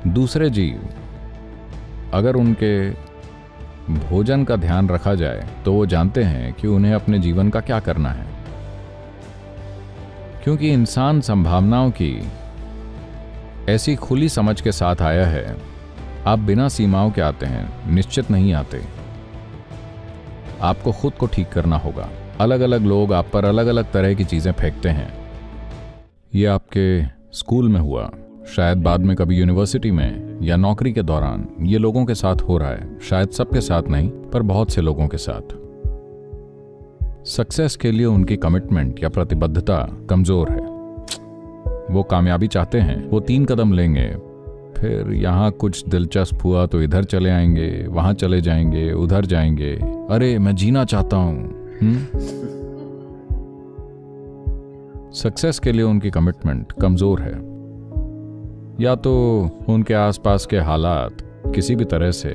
दूसरे जीव अगर उनके भोजन का ध्यान रखा जाए तो वो जानते हैं कि उन्हें अपने जीवन का क्या करना है, क्योंकि इंसान संभावनाओं की ऐसी खुली समझ के साथ आया है। आप बिना सीमाओं के आते हैं, निश्चित नहीं आते। आपको खुद को ठीक करना होगा। अलग अलग लोग आप पर अलग अलग तरह की चीजें फेंकते हैं। ये आपके स्कूल में हुआ, शायद बाद में कभी यूनिवर्सिटी में या नौकरी के दौरान ये लोगों के साथ हो रहा है। शायद सबके साथ नहीं, पर बहुत से लोगों के साथ। सक्सेस के लिए उनकी कमिटमेंट या प्रतिबद्धता कमजोर है। वो कामयाबी चाहते हैं, वो 3 कदम लेंगे, फिर यहां कुछ दिलचस्प हुआ तो इधर चले आएंगे, वहां चले जाएंगे, उधर जाएंगे। अरे मैं जीना चाहता हूं। सक्सेस के लिए उनकी कमिटमेंट कमजोर है। या तो उनके आसपास के हालात किसी भी तरह से,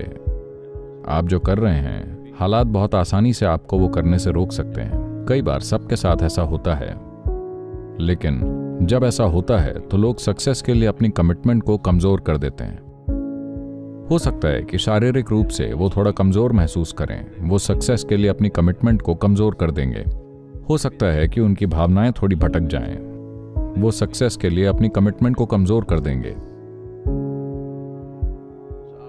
आप जो कर रहे हैं, हालात बहुत आसानी से आपको वो करने से रोक सकते हैं। कई बार सबके साथ ऐसा होता है, लेकिन जब ऐसा होता है तो लोग सक्सेस के लिए अपनी कमिटमेंट को कमजोर कर देते हैं। हो सकता है कि शारीरिक रूप से वो थोड़ा कमजोर महसूस करें, वो सक्सेस के लिए अपनी कमिटमेंट को कमजोर कर देंगे। हो सकता है कि उनकी भावनाएं थोड़ी भटक जाएं, वो सक्सेस के लिए अपनी कमिटमेंट को कमजोर कर देंगे।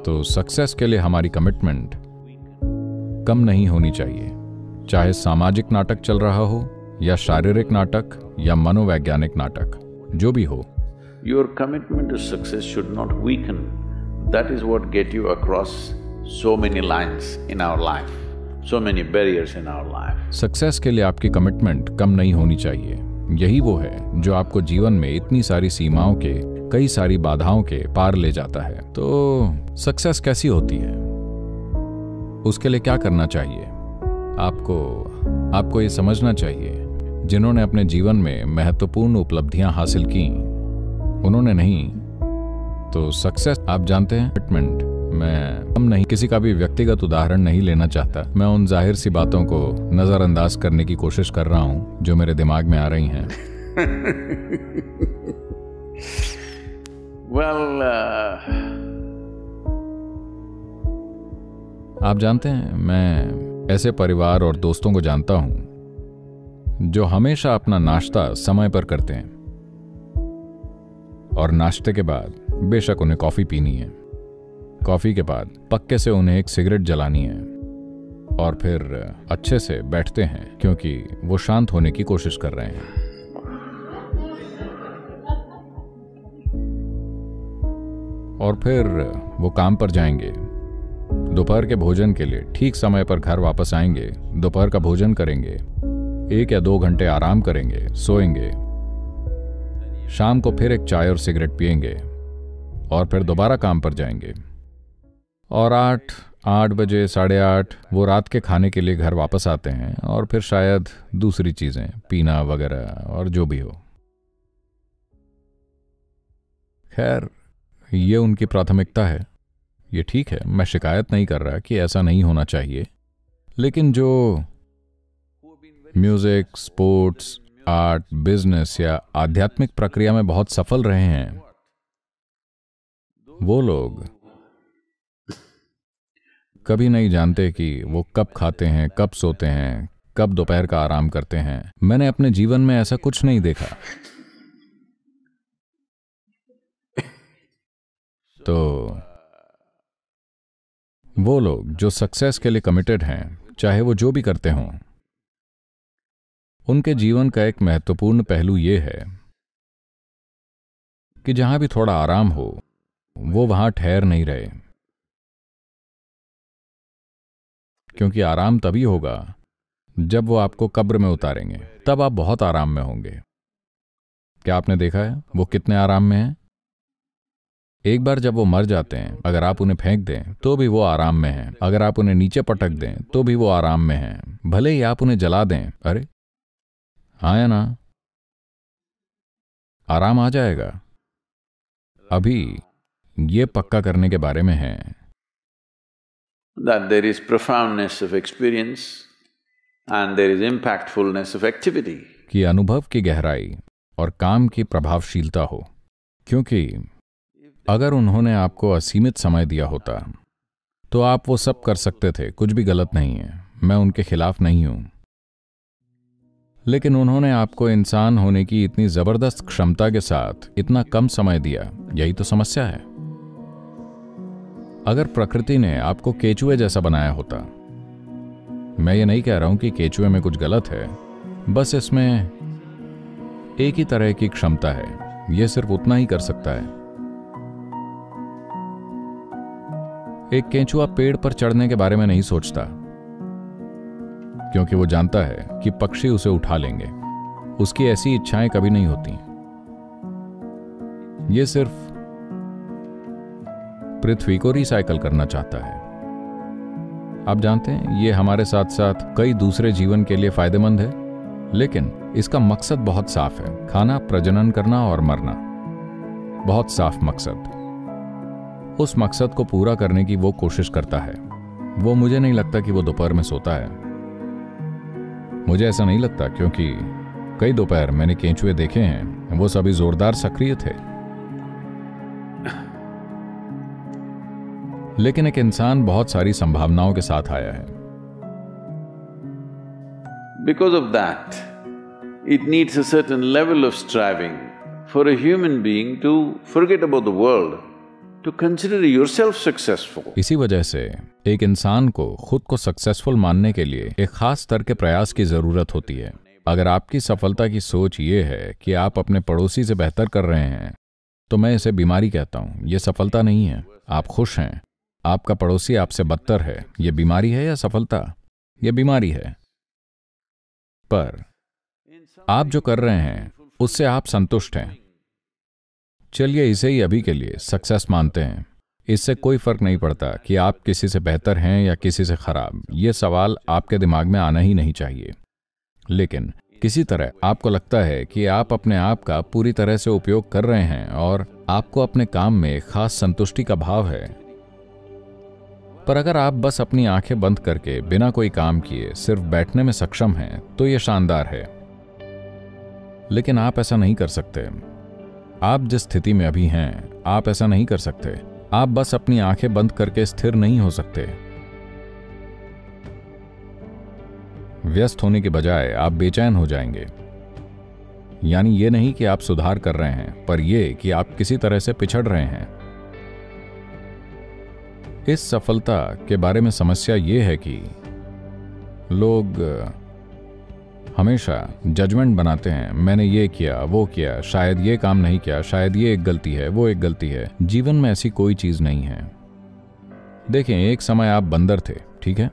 तो सक्सेस के लिए हमारी कमिटमेंट कम नहीं होनी चाहिए, चाहे सामाजिक नाटक चल रहा हो या शारीरिक नाटक या मनोवैज्ञानिक नाटक, जो भी हो। Your commitment to success should not weaken. That is what get you across so many lines in our life, so many barriers in our life. Success के लिए आपकी कमिटमेंट कम नहीं होनी चाहिए। यही वो है जो आपको जीवन में इतनी सारी सीमाओं के, कई सारी बाधाओं के पार ले जाता है। तो सक्सेस कैसी होती है, उसके लिए क्या करना चाहिए? आपको ये समझना चाहिए, जिन्होंने अपने जीवन में महत्वपूर्ण उपलब्धियां हासिल की, उन्होंने नहीं तो सक्सेस आप जानते हैं। कमिटमेंट हम नहीं, किसी का भी व्यक्तिगत उदाहरण नहीं लेना चाहता। मैं उन जाहिर सी बातों को नजरअंदाज करने की कोशिश कर रहा हूं जो मेरे दिमाग में आ रही हैं। Well, आप जानते हैं, मैं ऐसे परिवार और दोस्तों को जानता हूं जो हमेशा अपना नाश्ता समय पर करते हैं और नाश्ते के बाद बेशक उन्हें कॉफी पीनी है, कॉफी के बाद पक्के से उन्हें एक सिगरेट जलानी है और फिर अच्छे से बैठते हैं क्योंकि वो शांत होने की कोशिश कर रहे हैं। और फिर वो काम पर जाएंगे, दोपहर के भोजन के लिए ठीक समय पर घर वापस आएंगे, दोपहर का भोजन करेंगे, 1 या 2 घंटे आराम करेंगे, सोएंगे, शाम को फिर एक चाय और सिगरेट पिएंगे और फिर दोबारा काम पर जाएंगे। और 8 बजे, 8:30 वो रात के खाने के लिए घर वापस आते हैं और फिर शायद दूसरी चीजें, पीना वगैरह और जो भी हो। खैर, ये उनकी प्राथमिकता है, ये ठीक है। मैं शिकायत नहीं कर रहा कि ऐसा नहीं होना चाहिए, लेकिन जो म्यूजिक, स्पोर्ट्स, आर्ट, बिजनेस या आध्यात्मिक प्रक्रिया में बहुत सफल रहे हैं, वो लोग कभी नहीं जानते कि वो कब खाते हैं, कब सोते हैं, कब दोपहर का आराम करते हैं। मैंने अपने जीवन में ऐसा कुछ नहीं देखा। तो वो लोग जो सक्सेस के लिए कमिटेड हैं, चाहे वो जो भी करते हों, उनके जीवन का एक महत्वपूर्ण पहलू ये है कि जहां भी थोड़ा आराम हो, वो वहां ठहर नहीं रहे, क्योंकि आराम तभी होगा जब वो आपको कब्र में उतारेंगे, तब आप बहुत आराम में होंगे। क्या आपने देखा है वो कितने आराम में हैं? एक बार जब वो मर जाते हैं, अगर आप उन्हें फेंक दें तो भी वो आराम में हैं, अगर आप उन्हें नीचे पटक दें तो भी वो आराम में हैं, भले ही आप उन्हें जला दें। अरे हाँ या ना? आराम आ जाएगा। अभी ये पक्का करने के बारे में है that there is profoundness of experience and there is impactfulness of activity. कि अनुभव की गहराई और काम की प्रभावशीलता हो, क्योंकि अगर उन्होंने आपको असीमित समय दिया होता तो आप वो सब कर सकते थे, कुछ भी गलत नहीं है, मैं उनके खिलाफ नहीं हूं। लेकिन उन्होंने आपको इंसान होने की इतनी जबरदस्त क्षमता के साथ इतना कम समय दिया, यही तो समस्या है। अगर प्रकृति ने आपको केचुए जैसा बनाया होता, मैं ये नहीं कह रहा हूं कि केचुए में कुछ गलत है, बस इसमें एक ही तरह की क्षमता है, यह सिर्फ उतना ही कर सकता है। एक केंचुआ पेड़ पर चढ़ने के बारे में नहीं सोचता, क्योंकि वो जानता है कि पक्षी उसे उठा लेंगे। उसकी ऐसी इच्छाएं कभी नहीं होती। ये सिर्फ पृथ्वी को रिसाइकल करना चाहता है। आप जानते हैं, ये हमारे साथ साथ कई दूसरे जीवन के लिए फायदेमंद है, लेकिन इसका मकसद बहुत साफ है, खाना, प्रजनन करना और मरना। बहुत साफ मकसद। उस मकसद को पूरा करने की वो कोशिश करता है। वो, मुझे नहीं लगता कि वो दोपहर में सोता है। मुझे ऐसा नहीं लगता, क्योंकि कई दोपहर मैंने केंचुए देखे हैं, वो सभी जोरदार सक्रिय थे। लेकिन एक इंसान बहुत सारी संभावनाओं के साथ आया है। Because of that, it needs a certain level of striving for a human being to forget about the world, to consider yourself successful. इसी वजह से एक इंसान को खुद को सक्सेसफुल मानने के लिए एक खास स्तर के प्रयास की जरूरत होती है। अगर आपकी सफलता की सोच ये है कि आप अपने पड़ोसी से बेहतर कर रहे हैं, तो मैं इसे बीमारी कहता हूं। यह सफलता नहीं है। आप खुश हैं, आपका पड़ोसी आपसे बदतर है, यह बीमारी है या सफलता? यह बीमारी है। पर आप जो कर रहे हैं उससे आप संतुष्ट हैं। चलिए इसे ही अभी के लिए सक्सेस मानते हैं। इससे कोई फर्क नहीं पड़ता कि आप किसी से बेहतर हैं या किसी से खराब। यह सवाल आपके दिमाग में आना ही नहीं चाहिए। लेकिन किसी तरह आपको लगता है कि आप अपने आप का पूरी तरह से उपयोग कर रहे हैं और आपको अपने काम में एक खास संतुष्टि का भाव है। पर अगर आप बस अपनी आंखें बंद करके बिना कोई काम किए सिर्फ बैठने में सक्षम हैं, तो यह शानदार है। लेकिन आप ऐसा नहीं कर सकते। आप जिस स्थिति में अभी हैं, आप ऐसा नहीं कर सकते। आप बस अपनी आंखें बंद करके स्थिर नहीं हो सकते। व्यस्त होने के बजाय आप बेचैन हो जाएंगे। यानी ये नहीं कि आप सुधार कर रहे हैं, पर यह कि आप किसी तरह से पिछड़ रहे हैं। इस सफलता के बारे में समस्या यह है कि लोग हमेशा जजमेंट बनाते हैं। मैंने ये किया, वो किया, शायद ये काम नहीं किया, शायद ये एक गलती है, वो एक गलती है। जीवन में ऐसी कोई चीज नहीं है। देखें, एक समय आप बंदर थे, ठीक है?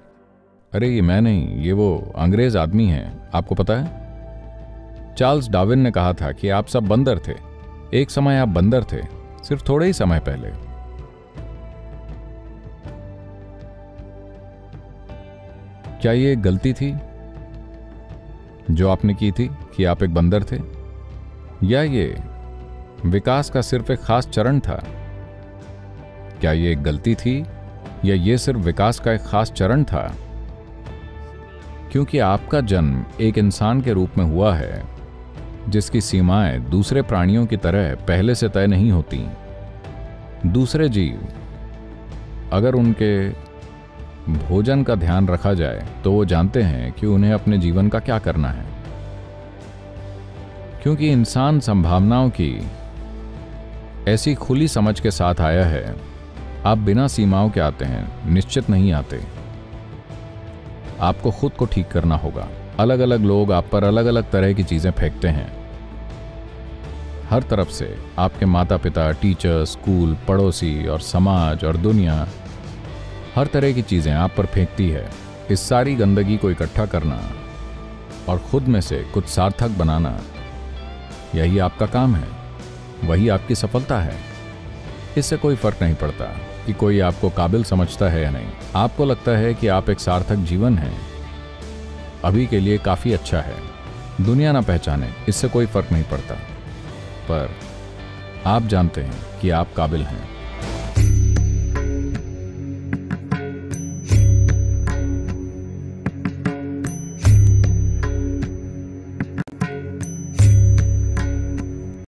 अरे ये मैं नहीं, ये वो अंग्रेज आदमी हैं, आपको पता है? चार्ल्स डार्विन ने कहा था कि आप सब बंदर थे। एक समय आप बंदर थे, सिर्फ थोड़े ही समय पहले। क्या ये एक गलती थी जो आपने की थी कि आप एक बंदर थे, या ये विकास का सिर्फ एक खास चरण था? क्या ये एक गलती थी या ये सिर्फ विकास का एक खास चरण था? क्योंकि आपका जन्म एक इंसान के रूप में हुआ है जिसकी सीमाएं दूसरे प्राणियों की तरह पहले से तय नहीं होती। दूसरे जीव, अगर उनके भोजन का ध्यान रखा जाए तो वो जानते हैं कि उन्हें अपने जीवन का क्या करना है। क्योंकि इंसान संभावनाओं की ऐसी खुली समझ के साथ आया है। आप बिना सीमाओं के आते हैं, निश्चित नहीं आते। आपको खुद को ठीक करना होगा। अलग अलग लोग आप पर अलग अलग तरह की चीजें फेंकते हैं। हर तरफ से आपके माता पिता, टीचर, स्कूल, पड़ोसी और समाज और दुनिया, हर तरह की चीजें आप पर फेंकती है। इस सारी गंदगी को इकट्ठा करना और खुद में से कुछ सार्थक बनाना, यही आपका काम है। वही आपकी सफलता है। इससे कोई फर्क नहीं पड़ता कि कोई आपको काबिल समझता है या नहीं। आपको लगता है कि आप एक सार्थक जीवन है, अभी के लिए काफी अच्छा है। दुनिया ना पहचाने, इससे कोई फर्क नहीं पड़ता। पर आप जानते हैं कि आप काबिल हैं।